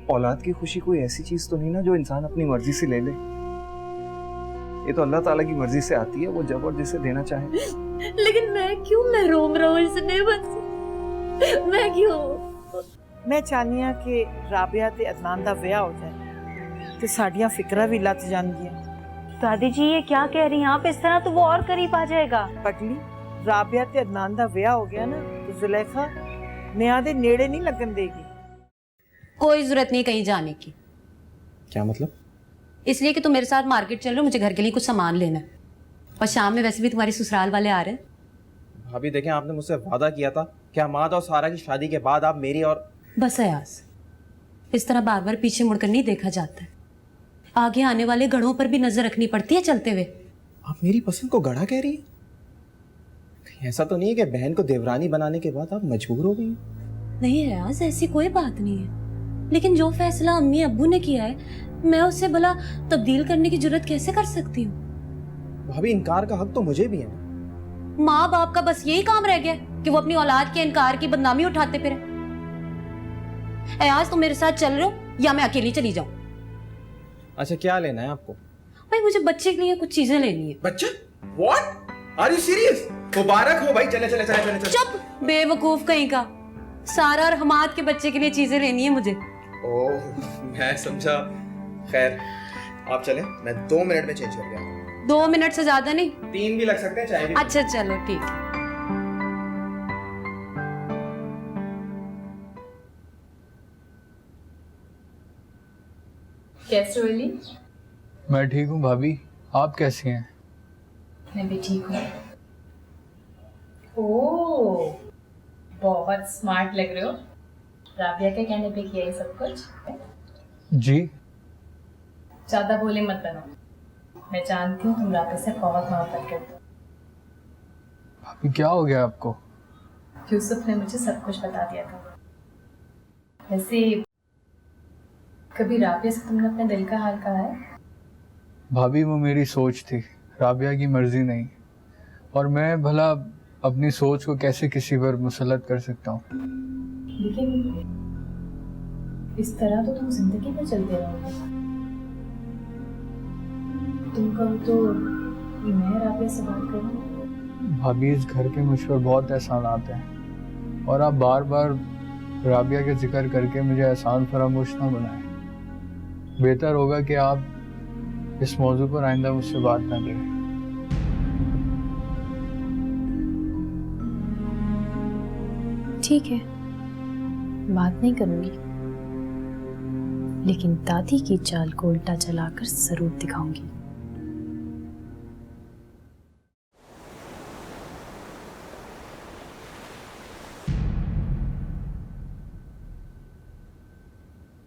औलाद की खुशी कोई ऐसी चीज तो नहीं ना जो इंसान अपनी मर्जी से ले ले। ये तो अल्लाह ताला की मर्जी से आती है, वो जब और जिसे देना चाहे। लेकिन मैं क्यों महरूम रहूं इस नेमत से? मैं क्यों? मैं चाहनी हां कि राबिया ते अदनान दा विआह हो जाए ते साडियां फिक्रां भी लथ जाणगियां। दादी जी ये क्या कह रही हैं आप? इस तरह तो वो और करीब आ जाएगा। पगली, राबिया ते अदनान दा विआह हो गया ना तो जुलेखा नेहा दे नेड़े नहीं लगन देगी। कोई जरूरत नहीं कहीं जाने की। क्या मतलब? इसलिए कि तुम मेरे साथ मार्केट चल रहे हो, मुझे घर के लिए कुछ सामान लेना है। और शाम में वैसे भी तुम्हारी ससुराल वाले आ रहे हैं। भाभी देखें, आपने मुझसे वादा किया था कि हमाद और सारा की शादी के बाद आप मेरी और... बस अयाज, इस तरह बार बार पीछे मुड़कर नहीं देखा जाता है। आगे आने वाले गढ़ों पर भी नजर रखनी पड़ती है चलते हुए। आप मेरी पसंद को गढ़ा कह रही है? कहीं ऐसा तो नहीं है कि बहन को देवरानी बनाने के बाद आप मजबूर हो गई? नहीं अयाज, ऐसी कोई बात नहीं है। लेकिन जो फैसला अम्मी अब्बू ने किया है, मैं उससे भला तब्दील करने की जरूरत कैसे कर सकती हूँ? भाभी, इनकार का हक तो मुझे भी है। माँ बाप का बस यही काम रह गया कि वो अपनी औलाद के इनकार की बदनामी उठाते फिरे। अयाज, तुम मेरे साथ चल रहे हो या मैं अकेली चली जाऊं? अच्छा, क्या लेना है आपको? भाई मुझे बच्चे के लिए कुछ चीजें लेनी है। बच्चा? What? Are you serious? मुबारक हो भाई, चले चले चले चले चले। चुप, बेवकूफ कहीं का। सारा और हमाद के बच्चे के लिए चीजें लेनी है मुझे। ओह, मैं समझा। खैर, आप चलें, मैं 2 मिनट में चेंज कर गया। 2 मिनट से ज्यादा नहीं। 3 भी लग सकते हैं, चाहे भी। अच्छा चलो ठीक है। कैसे हो अली? मैं ठीक हूँ भाभी, आप कैसी हैं? मैं भी ठीक हूँ। ओह, बहुत स्मार्ट लग रहे हो। राबिया के कहने पे किया ये सब कुछ? जी। ज्यादा बोले मत बनो। मैं जानती हूँ तुम राबिया से बहुत मोहब्बत करते हो। भाभी क्या हो गया आपको? यूसुफ ने मुझे सब कुछ बता दिया था। वैसे कभी राबिया से तुमने अपने दिल का हाल कहा है? भाभी वो मेरी सोच थी, राबिया की मर्जी नहीं। और मैं भला अपनी सोच को कैसे किसी पर मुसलत कर सकता हूँ? लेकिन इस तरह तो तुम जिंदगी में चलते रहोगे। तुम कहो तो मैं राबिया से बात करूँ? भाभी इस घर के मुझ पर बहुत एहसान आते हैं और आप बार बार राबिया के जिक्र करके मुझे एहसान फरामोश ना बनाएं। बेहतर होगा कि आप इस मौजू पर आइंदा मुझसे बात ना करें। ठीक है, बात नहीं करूंगी, लेकिन दादी की चाल को उल्टा चलाकर जरूर दिखाऊंगी।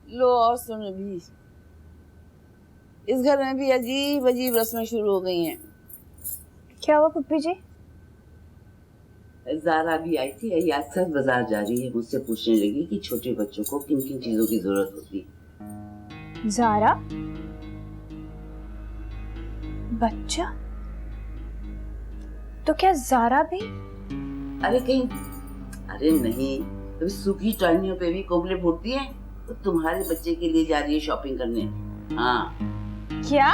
लो और सुन भी, इस घर में भी अजीब अजीब रस्में शुरू हो गई हैं। क्या हुआ पुप्पी जी? ज़ारा भी आई थी, अयाज सर बाजार जा रही है, मुझसे पूछने लगी कि छोटे बच्चों को किन किन चीजों की जरूरत होती है। ज़ारा? बच्चा? तो क्या ज़ारा भी? अरे नहीं, कभी सूखी टहनियों पे भी कोबले फूटती हैं, तो तुम्हारे बच्चे के लिए जा रही है शॉपिंग करने। हाँ क्या?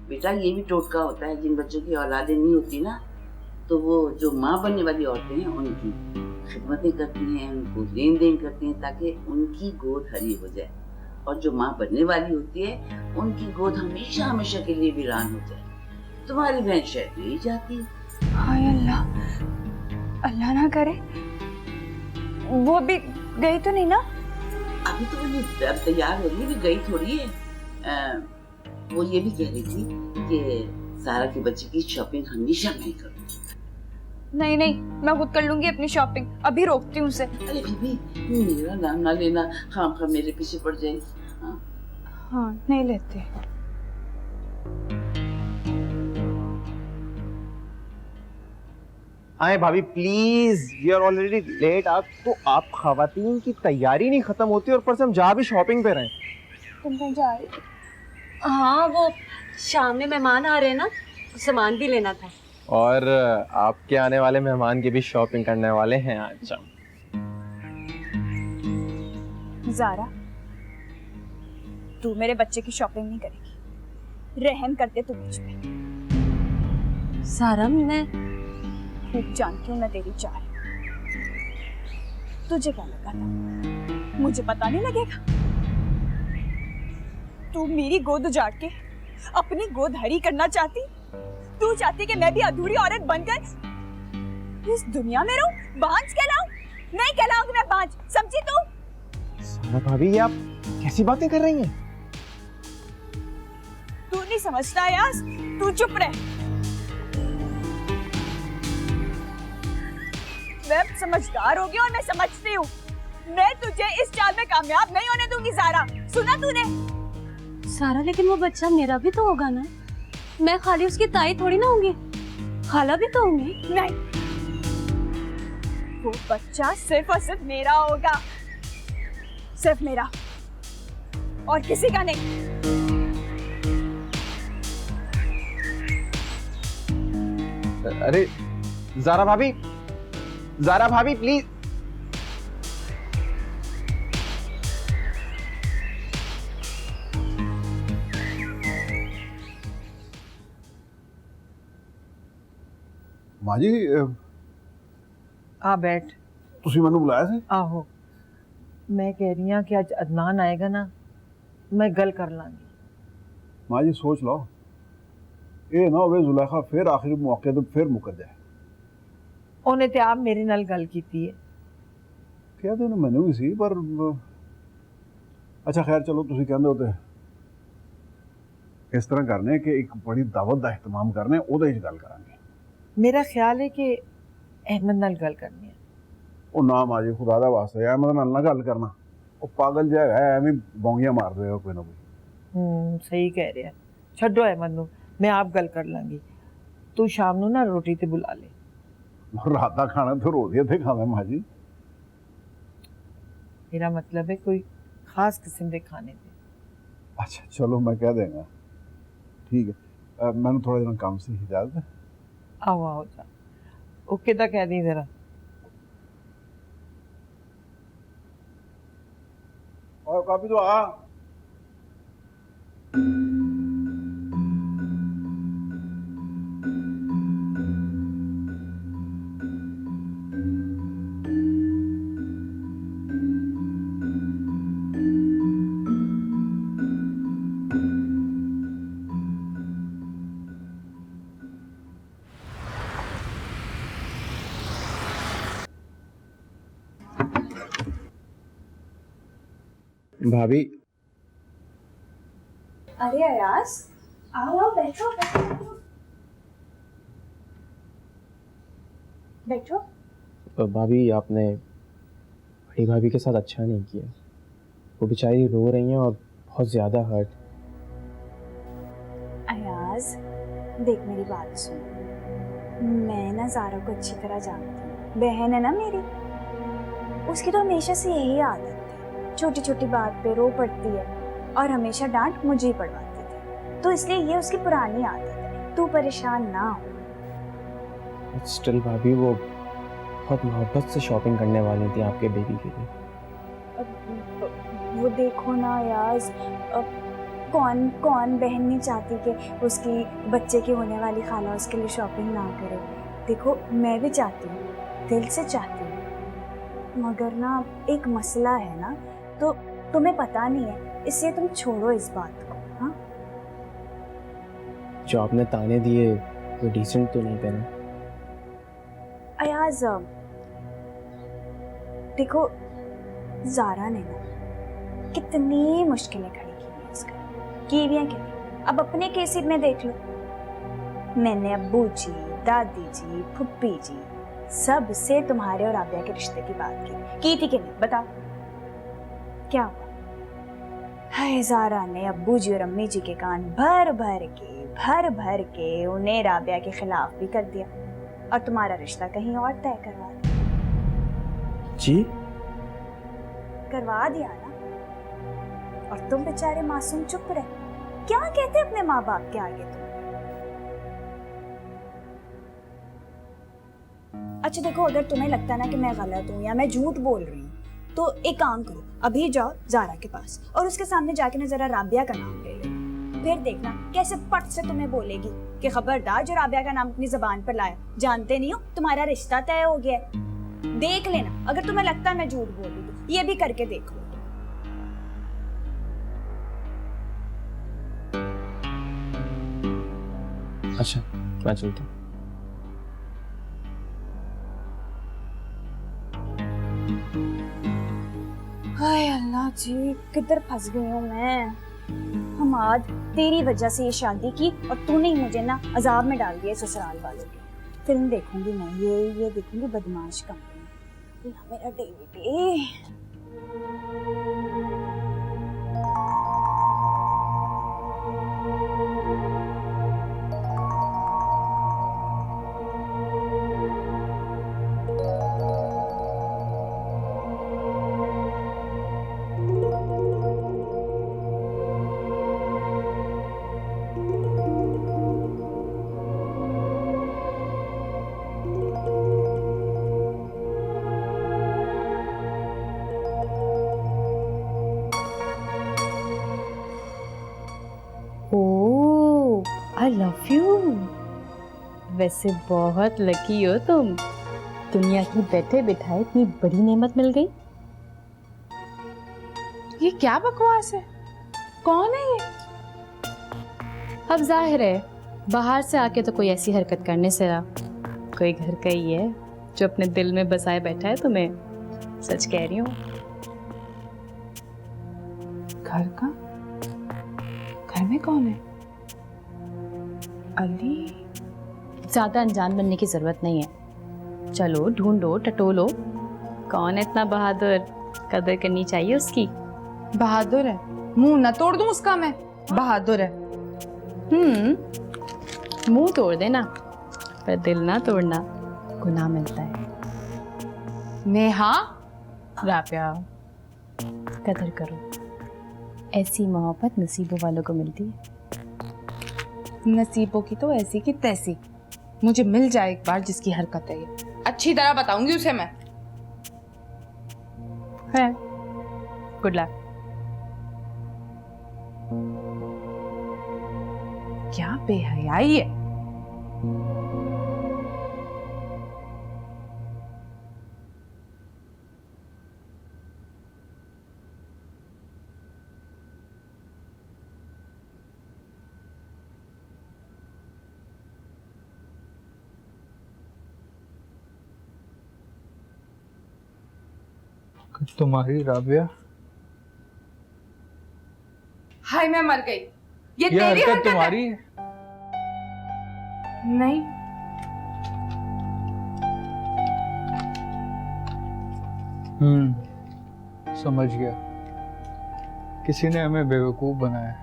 बेटा, ये भी टोटका होता है, जिन बच्चों की औलादें नहीं होती ना, तो वो जो माँ बनने वाली औरतें हैं उनकी खिदमतें करती हैं, उनको लेन देन करती हैं ताकि उनकी गोद हरी हो जाए, और जो माँ बनने वाली होती है उनकी गोद हमेशा हमेशा के लिए वीरान हो जाए। तुम्हारी बहन शायद यही चाहती है। हाय अल्लाह, अल्लाह ना करे। वो अभी गई तो नहीं ना? अभी तो वो तैयार हो रही है, भी गई थोड़ी है। वो ये भी कह रही थी कि सारा के बच्चे की शॉपिंग हमेशा मैं करूँ। नहीं नहीं, मैं खुद कर लूंगी अपनी शॉपिंग, अभी रोकती हूँ उसे। अरे बीबी, मेरा नाम ना लेना, खामखा मेरे पीछे पड़ जाएगी। हाँ, नहीं लेते। आए भाभी please, we are already late. आप तो आप खवातीन की तैयारी नहीं खत्म होती और ऊपर से हम जा भी शॉपिंग पे रहे। तुम कहीं जा रही? हाँ, वो शाम में मेहमान आ रहे हैं ना, सामान भी लेना था। और आपके आने वाले मेहमान की भी शॉपिंग करने वाले हैं आज हम। ज़ारा, तू मेरे बच्चे की शॉपिंग नहीं करेगी। रहम करते तू मुझ पे। सारा मैं खूब जानती हूँ मैं तेरी चाल। तुझे क्या लगा था मुझे पता नहीं लगेगा? तू मेरी गोद उजाड़ के अपनी गोद हरी करना चाहती? तू चाहती कि मैं भी अधूरी औरत बनकर इस दुनिया में रहूं, बांझ कहलाऊं? नहीं कहलाऊंगी मैं बांझ, समझी तू? सारा भाभी, ये आप कैसी बातें कर रही हैं? तू नहीं समझता यास, तू चुप रह। मैं समझदार हो गई और मैं समझती हूँ। मैं तुझे इस चाल में कामयाब नहीं होने दूंगी सारा, सुना तूने? सारा, लेकिन वो बच्चा मेरा भी तो होगा ना। मैं खाली उसकी ताई थोड़ी ना होंगी, खाला भी तो होंगी। नहीं, वो बच्चा सिर्फ और सिर्फ मेरा होगा, सिर्फ मेरा और किसी का नहीं। अरे ज़ारा भाभी, ज़ारा भाभी प्लीज। माँ जी आ बैठ। ਤੁਸੀਂ ਮੈਨੂੰ ਬੁਲਾਇਆ ਸੀ? आहो, मैं कह रही हूँ कि आज अदनान आएगा ना, मैं गल कर लांगी। माँ जी सोच लो, ये ना होवे जुलेखा फिर आखिरी मौके ਤੇ फिर मुकर जाए। ਉਹਨੇ ਤੇ ਆਪ ਮੇਰੇ ਨਾਲ ਗੱਲ ਕੀਤੀ ਹੈ। ਕਿਹਾ ਤੇ ਉਹਨੇ ਮੈਨੂੰ ਵੀ ਸੀ, ਪਰ ਅੱਛਾ ਖੈਰ ਚਲੋ, ਤੁਸੀਂ ਕਹਿੰਦੇ ਹੋ ਤੇ ਇਸ ਤਰ੍ਹਾਂ ਕਰਨੇ ਕਿ ਇੱਕ ਬੜੀ ਦਾਵਤ ਦਾ ਇhtਮਾਮ ਕਰਨੇ, ਉਹਦੇ ਵਿੱਚ ਗੱਲ ਕਰਾਂਗੇ। मेरा ख्याल है कि अहमद नाल गल करनी है। ਉਹ ਨਾ ਮਾਂ ਜੀ, ਖੁਦਾ ਦਾ ਵਾਸਤਾ ਅਹਿਮਦ ਨਾਲ ਨਾ ਗੱਲ ਕਰਨਾ, ਉਹ ਪਾਗਲ ਜਿਹਾ ਹੈ, ਐਵੇਂ ਬੌਂਗੀਆਂ ਮਾਰਦੇ ਹੋ ਕੋਈ ਨਾ ਕੋਈ। सही कह रहे हैं। छड्डो अहमद नू, मैं आप गल कर लांगी। तू शाम नू ना रोटी ते बुला ले। ਰਾਤ ਦਾ ਖਾਣਾ ਤਾਂ ਰੋਜ਼ ਹੀ ਇੱਥੇ ਖਾਣਾ ਮਾਂ ਜੀ। मेरा मतलब है कोई खास किस्म के खाने दे। अच्छा चलो, मैं कह देंगा। ठीक है, मैंने थोड़ा जिहा काम से इजाजत है। आओ आओ जा, ओके तो कह दी जरा। और काफी तो आ। भाभी, अरे अयास, आओ आओ, बैठो बैठो बैठो। भाभी आपने बड़ी भाभी के साथ अच्छा नहीं किया। वो बेचारी रो रही हैं और बहुत ज़्यादा हर्ट। अयाज, देख मेरी बात सुन। मैं ना ज़ारा को अच्छी तरह जानती हूँ, बहन है ना मेरी। उसकी तो हमेशा से यही आदत थी, छोटी छोटी बात पे रो पड़ती है और हमेशा डांट मुझे ही पड़वाती थी। तो इसलिए ये उसकी पुरानी आदत है, तू परेशान ना हो। स्टिल भाभी, वो बहुत मोहब्बत से शॉपिंग करने वाली थी आपके बेबी के लिए। वो देखो ना यार, कौन कौन बहन नहीं चाहती कि उसकी बच्चे की होने वाली खाला उसके लिए शॉपिंग ना करे। देखो मैं भी चाहती हूँ, दिल से चाहती हूँ, मगर ना एक मसला है ना, तो तुम्हें पता नहीं है, इसलिए तुम छोड़ो इस बात को। हाँ, जो आपने ताने दिए वो डिसेंट तो नहीं थे ना? अयाज, देखो ज़ारा ने ना कितनी मुश्किलें खड़ी की हैं इसका, की भी हैं कि नहीं? अब अपने केस में देख लो, मैंने अब्बू जी, दादी जी, फुप्पी जी सब से तुम्हारे और आबिया के रिश्ते की बात की थी कि नहीं? बताओ क्या हुआ? हाय, ज़ारा ने अब्बू जी और अम्मी जी के कान भर भर के उन्हें राबिया के खिलाफ भी कर दिया और तुम्हारा रिश्ता कहीं और तय करवा दिया। जी? करवा दिया ना, और तुम बेचारे मासूम चुप रहे। क्या कहते अपने माँ बाप के आगे तुम? अच्छा देखो, अगर तुम्हें लगता है ना कि मैं गलत हूँ या मैं झूठ बोल रही हूँ, तो एक काम करो, अभी जाओ जारा के पास और उसके सामने जाके ना जरा राबिया का नाम ले लो। फिर देखना कैसे पट से तुम्हें बोलेगी कि खबरदार जो राबिया का नाम अपनी जबान पर लाया, जानते नहीं हो तुम्हारा रिश्ता तय हो गया है। देख लेना, अगर तुम्हें लगता है मैं झूठ बोल रही हूँ, ये भी करके देख लो। अच्छा मैं चलता हूँ। हाय अल्लाह जी, किधर फंस गई हूँ मैं। हमाद, तेरी वजह से ये शादी की और तूने ही मुझे ना अजाब में डाल दिया ससुराल वालों के। फिल्म देखूंगी मैं, ये देखूंगी बदमाश कंपनी। मेरा डेविड आई लव यू। वैसे बहुत लकी हो तुम, दुनिया की बैठे बिठाए इतनी बड़ी नेमत मिल गई। ये क्या बकवास है? कौन है ये? अब जाहिर है बाहर से आके तो कोई ऐसी हरकत करने से रहा, कोई घर का ही है जो अपने दिल में बसाए बैठा है तुम्हें। सच कह रही हूँ। घर का? घर में कौन है? अली? ज्यादा अनजान बनने की जरूरत नहीं है, चलो ढूंढो टटोलो, कौन है इतना बहादुर, कदर करनी चाहिए उसकी। बहादुर है? मुंह न तोड़ दूं उसका मैं। बहादुर है? मुंह तोड़ देना पर दिल ना तोड़ना, गुनाह मिलता है। नेहा, राबिया कदर करो, ऐसी मोहब्बत नसीबों वालों को मिलती है। नसीबों की तो ऐसी की तैसी, मुझे मिल जाए एक बार जिसकी हरकत है ये, अच्छी तरह बताऊंगी उसे मैं। है गुड लक। क्या बेहयाई है। तुम्हारी राबिया? हाय मैं मर गई। ये तेरी हरकत हरकत तुम्हारी है? नहीं। समझ गया, किसी ने हमें बेवकूफ बनाया।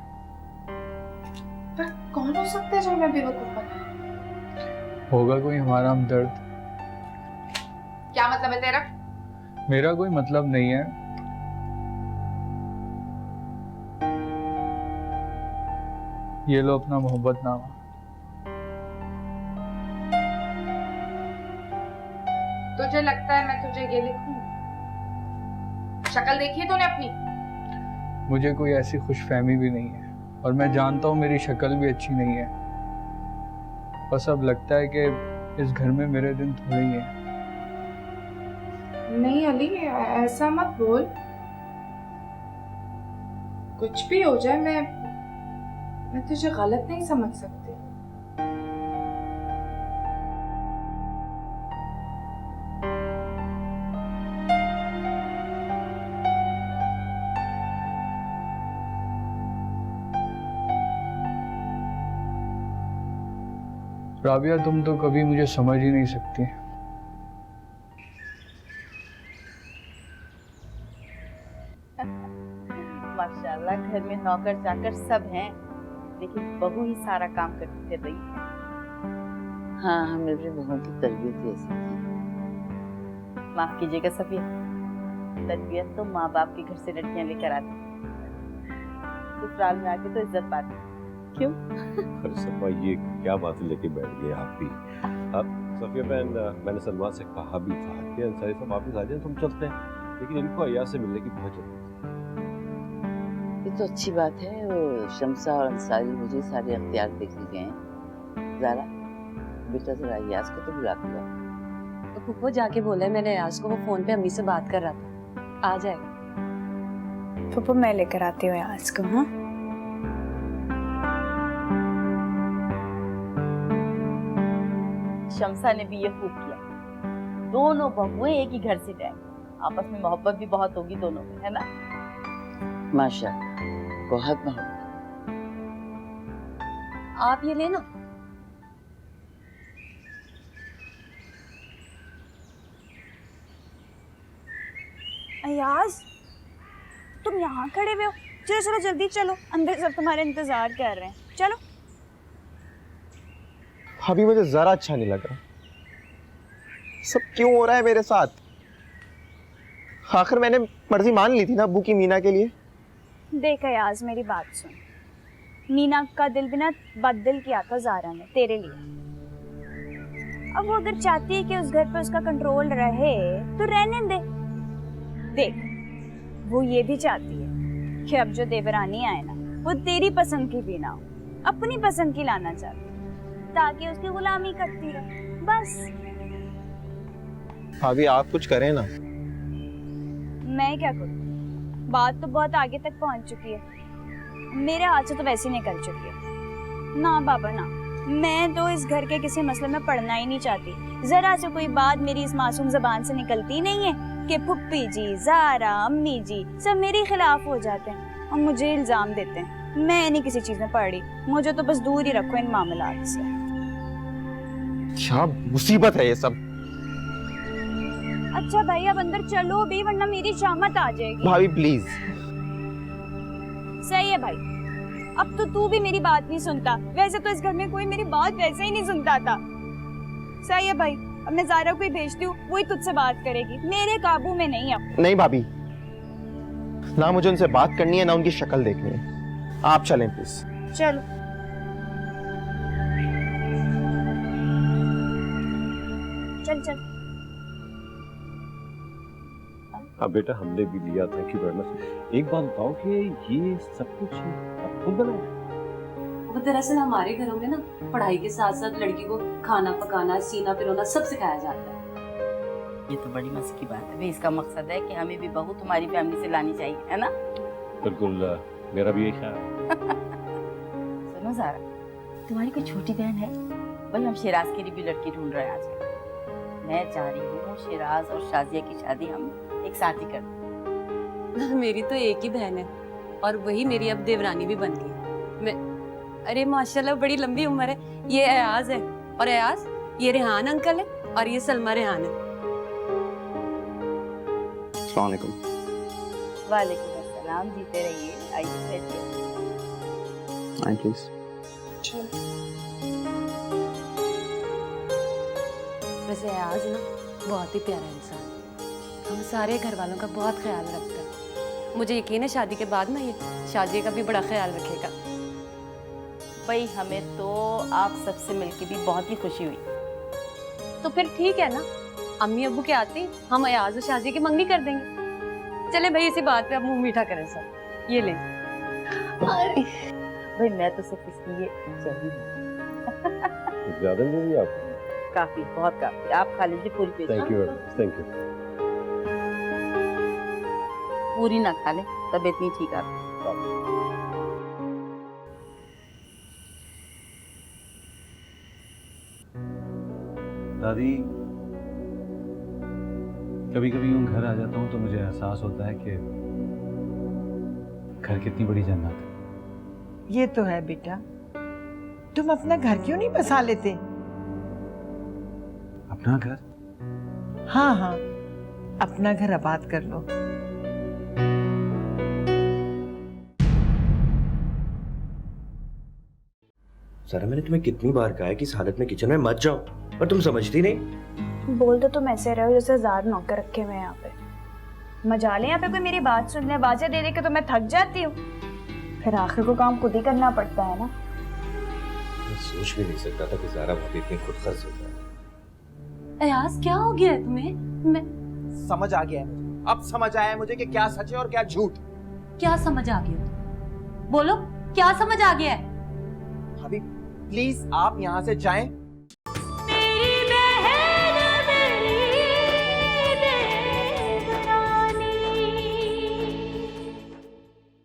पर कौन हो सकता है जो हमें बेवकूफ बनाए? होगा कोई हमारा हमदर्द। क्या मतलब है तेरा? मेरा कोई मतलब नहीं है। ये लो अपना मोहब्बतनामा। तुझे लगता है मैं तुझे ये लिखूं? शक्ल देखी है तूने अपनी? मुझे कोई ऐसी खुशफहमी भी नहीं है और मैं जानता हूँ मेरी शक्ल भी अच्छी नहीं है, बस अब लगता है कि इस घर में मेरे दिन थोड़े ही हैं। नहीं अली, ऐसा मत बोल। कुछ भी हो जाए मैं तुझे गलत नहीं समझ सकती। राबिया, तुम तो कभी मुझे समझ ही नहीं सकती। माशाल्लाह, घर में नौकर चाकर सब हैं, लेकिन बहू ही सारा काम करती फिर रही है। हाँ, मेरे बहू की तरबियत ही ऐसी थी। माफ कीजिएगा सफिया, तरबियत तो माँ बाप के घर से लड़कियां लेकर आती, ससुराल में आके तो इज्जत पाती। क्यों? अरे सफा, ये क्या बात लेके बैठ गए आप भी। अब सफिया बहन, मैंने सलमान से कहा भी था कि अंसारी साहब वापस आ जाए, तुम चलते हैं, लेकिन इनको अय्याज से मिलने की बहुत जरूरत ये तो अच्छी बात है। वो शमसा और अंसारी मुझे सारे अख्तियार देख लिए गए हैं। ज़ारा बेटा जरा अय्याज को तो बुला के लाओ। तो फूफो जाके बोले मैंने अयाज को, वो फोन पे अम्मी से बात कर रहा था, आ जाएगा। फूफो मैं लेकर आती हूँ आज को। हाँ शमसा ने भी ये खूब किया, दोनों बहुएं एक ही घर से जाएंगी, आपस में मोहब्बत भी बहुत होगी दोनों में, है ना? माशाल्लाह बहुत मोहब्बत। आप ये लेना। अयाज तुम यहाँ खड़े हुए हो? चलो चलो जल्दी चलो, अंदर सब तुम्हारे इंतजार कर रहे हैं, चलो। भाभी मुझे जरा अच्छा नहीं लग रहा, सब क्यों हो रहा है मेरे साथ? आखिर मैंने मर्जी मान ली थी ना अब्बू की मीना के लिए। देख अयाज मेरी बात सुन, मीना का दिल भी ना बदल किया था ज़ारा ने तेरे लिए। अब वो अगर चाहती है कि उस घर पे उसका कंट्रोल रहे तो रहने दे। देख वो ये भी चाहती है कि अब जो देवरानी आए ना वो तेरी पसंद की भी ना हो, अपनी पसंद की लाना चाहती है ताकि उसकी गुलामी करती रहे, बस। भाभी आप कुछ करें ना। मैं क्या करूं? बात तो बहुत आगे तक पहुंच चुकी है, मेरे हाथ से तो वैसे ही निकल चुकी है ना बाबा ना। मैं तो इस घर के किसी मसले में पड़ना ही नहीं चाहती। जरा से कोई बात मेरी इस मासूम जबान से निकलती नहीं है कि फुप्पी जी, ज़ारा, अम्मी जी सब मेरे खिलाफ हो जाते हैं और मुझे इल्जाम देते हैं। मैं नहीं किसी चीज में पड़ी, मुझे तो बस दूर ही रखो इन मामलात से। क्या मुसीबत है ये सब। अच्छा भाई अब अंदर चलो भी, वरना मेरी शामत आ जाएगी। भाभी प्लीज। सही है भाई, अब तो तू भी मेरी बात नहीं सुनता। वैसे तो इस घर में कोई मेरी बात वैसे ही नहीं सुनता था। सही है भाई, अब मैं ज़ारा को ही भेजती हूँ, वही तुझसे बात करेगी, मेरे काबू में नहीं है। नहीं भाभी, ना मुझे उनसे बात करनी है ना उनकी शक्ल देखनी है। आप चलें प्लीज। चलो। चल चल। हाँ बेटा, हमने भी लिया, थैंक यू वेरी मच। एक बात बताओ कि ये सब कुछ आप खुद बनाया? वो दरअसल हमारे घरों में ना पढ़ाई के साथ साथ लड़की को खाना पकाना, सीना पिरोना सब सिखाया जाता है। ये तो बड़ी मजे की बात है भाई। इसका मकसद है कि हमें भी बहू तुम्हारी फैमिली से लानी चाहिए, है ना? बिल्कुल, मेरा भी यही ख्याल है। सुनो ज़ारा, तुम्हारी कोई छोटी बहन है? भाई हम शिराज के लिए भी लड़की ढूंढ रहे हैं आजकल। मैं चाह रही हूँ शिराज और शाजिया की शादी हम एक साथ ही कर दें। मेरी तो एक ही बहन है और वही मेरी अब देवरानी भी बन गई है। मैं अरे माशाल्लाह बड़ी लंबी उम्र है। ये अयाज है और अयाज ये रेहान अंकल है और ये सलमा रेहान है। अस्सलाम वालेकुम। वालेकुम अस्सलाम, जीते रहिए। आइए बैठिए। प्लीज। वैसे अयाज ना बहुत ही प्यारा इंसान, हम सारे घर वालों का बहुत ख्याल रखता है। मुझे यकीन है शादी के बाद ना ये शादी का भी बड़ा ख्याल रखेगा। भाई हमें तो आप सबसे मिलके भी बहुत ही खुशी हुई। तो फिर ठीक है ना, अम्मी अब्बू के आते हम अयाज और शादी की मंगनी कर देंगे। चले भाई इसी बात पे अब मुंह मीठा करें सब। ये ले भाई, मैं तो सिर्फ इसके लिए चाहिए। ज्यादा नहीं हुई आप? काफी, बहुत काफी। आप खा लीजिए पूरी पेट। Thank you very much, thank you. पूरी ना खा ले, तबीयत नहीं ठीक आपकी। दादी, कभी कभी यूं घर आ जाता हूँ तो मुझे एहसास होता है कि घर कितनी बड़ी जन्नत है। ये तो है बेटा, तुम अपना घर क्यों नहीं बसा लेते? अपना घर? हाँ हाँ, अपना घर आबाद कर लो। सर, मैंने तुम्हें कितनी बार कहा है कि इस हालत में किचन में मत जाओ, पर तुम समझती नहीं। बोल तो तुम ऐसे रहे हो जैसे 1000 नौकर रखे हुए यहाँ पे। मजाले यहाँ पे कोई मेरी बात सुन ले, बाजें दे दे के तो मैं थक जाती हूँ, फिर आखिर को काम खुद ही करना पड़ता है ना। मैं सोच भी नहीं सकता था कि ज़ारा भाभी इतनी खुदगर्ज हो जाए। अयाज क्या हो गया है तुम्हें? मैं समझ आ गया है मुझे। अब समझ आया मुझे कि क्या सच है और क्या झूठ। क्या समझ आ गया? बोलो, क्या समझ आ गया है? भाभी प्लीज आप यहाँ से जाएं